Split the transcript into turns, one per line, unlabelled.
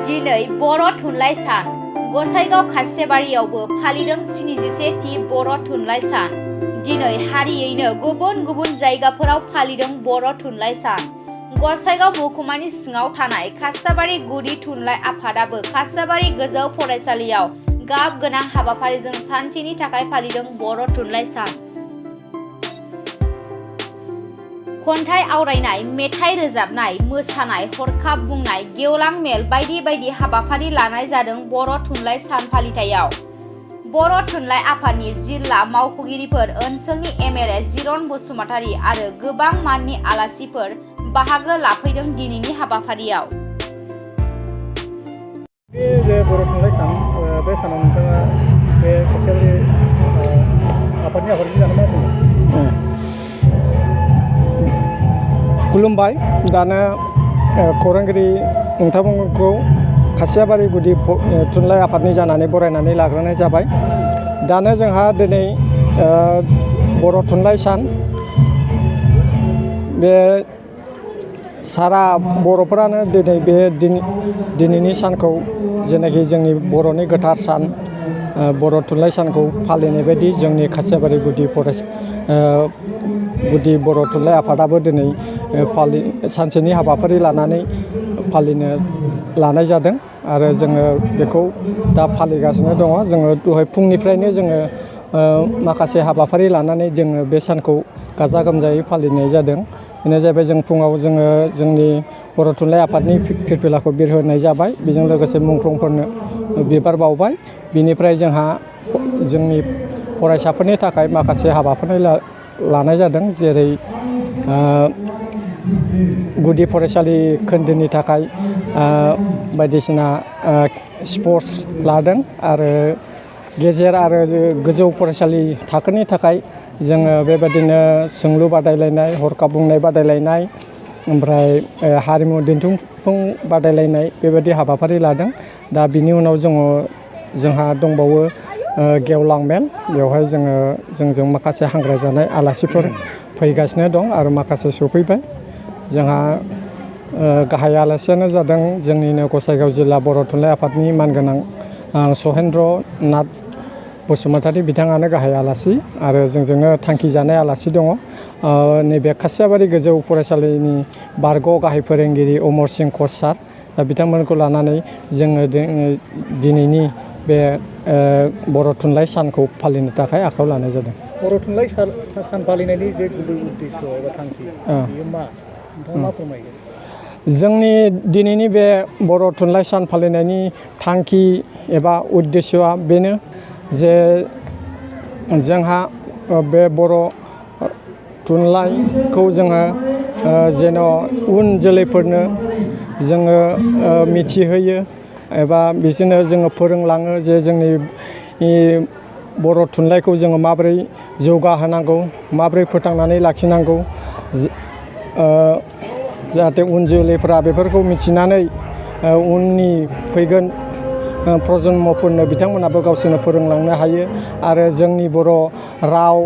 दिनै बर' थुनलाइ सान गसाइगाव खासेबारियावबो फालिदों 77थि बर' थुनलाइ सान। दिनै हारियैनो गुबुन गुबुन जायगाफोराव फालिदों बर' थुनलाइ सान। गसाइगाव महकुमानि सिङाव थानाय खासाबारि गुदि थुनलाइ आफादाबो खासाबारि गोजौ फरायसालियाव गाब गोनां हाबाफारिजों सानसेनि थाखाय फालिदों बर' थुनलाइ सान। खन्थाइ आवरायनाय, मेथाइ रोजाबनाय, मोसानाय, हरखाब बुंनाय, गेवलां मेल बायदि बायदि हाबाफारि लानाय जादों बर' थुनलाइ सान फालिथायाव। बर' थुनलाइ आफादनि जिल्ला मावख'गिरिफोर, ओनसोलनि एमएलए जिरन बसुमतारी आरो गोबां माननि आलासिफोर बाहागो लाफैदों दिनैनि हाबाफारियाव।
जे बर' थुनलाइ सान बे सानाव नोंथाङा बे खासेबारि आफादनि आफादगिरि जानो मा बुङो?
खुलुमबाय। दानो खौरांगिरि नोंथांमोनखौ खासिबारि गुदि थुनलाइ आफादनि जानानै बरायनानै लाग्रोनाय जाबाय। दानो जोंहा दिनै बर' थुनलाइ सान। बे सारा बर'फोरानो दिनै बे दिनैनि सानखौ जेनाखि जोंनि बर'नि गोथार सान बर' थुनलाइ सानखौ फालिनाय बायदि जोंनि खासिबारि गुदि बर' थुनलाइ आफादाबो दिनै सानसेनि हाबाफारि लानानै फालिनो लानाय जादों आरो जोङो बेखौ दा फालिगासिनो दङ। जोङो दहाय फुंनिफ्रायनो जोङो माखासे हाबाफारि लानानै जोङो बे सानखौ गाजा गोमजायै फालिनाय जादों। बेनो जाहैबाय जों फुङाव जोङो जोंनि बर' थुनलाइ आफादनि फिरफिलाखौ बिरहोनाय जाबाय। बेजों लोगोसे मुंख्लंफोरनो बिबार बावबाय। बिनिफ्राय जोंहा जोंनि फरायसाफोरनि थाखाय माखासे हाबाफारि लानाय जादों, जेरै गुदि फरायसालि खोन्दोनि थाखाय बायदिसिना स्पर्ट्स लादों आरो गेजेर आरो गोजौ फरायसालि थाखोनि थाखाय जोङो बेबायदिनो सोंलु बादायलायनाय, हरखाब बुंनाय बादायलायनाय, ओमफ्राय हारिमु दिन्थिफुं बादायलायनाय बेबायदि हाबाफारि लादों। दा बिनि उनाव जोंहा दंबावो गेवलां मेल। बेवहाय जोंजों माखासे हांख्रायजानाय आलासिफोर फैगासिनो दं आरो माखासे सफैबाय। जोंहा गाहाय आलासियानो जादों जोंनिनो गसाइगाव जिल्ला बर' थुनलाइ आफादनि मानगोनां सहेन्द्र नाथ बसुमतारी बिथाङानो गाहाय आलासि आरो जोंजोंनो थांखि जानाय आलासि दङ। नैबे खासिबारि गोजौ फरायसालिनि बारग' गाहाय फोरोंगिरि अमर सिं कच सार, दा बिथांमोनखौ लानानै जोङो दिनैनि बे बर' थुनलाइ सानखौ फालिनो थाखाय आखायाव लानाय जादों।
बर' थुनलाइ सान फालिनायनि जे गुबै उद्देश्य एबा थांखि बेयो मा? नोंथाङा मा फोरमायगोन?
जोंनि दिनैनि बे बर' थुनलाइ सान फालिनायनि थांखि एबा उद्देश्यआ बेनो जे जोंहा बे बर' थुनलाइखौ जोङो जेन' उन जोलैफोरनो जोङो मिथिहोयो एबा बिसोरनो जोङो फोरोंलाङो जे जोंनि बर' थुनलाइखौ जोङो माबोरै जौगाहोनांगौ, माबोरै फोथांनानै लाखिनांगौ, जाहाथे उन जोलैफ्रा बेफोरखौ मिथिनानै उननि फैगोन प्रजन्मफोरनो बिथांमोनाबो गावसोरनो फोरोंलांनो हायो आरो जोंनि बर' राव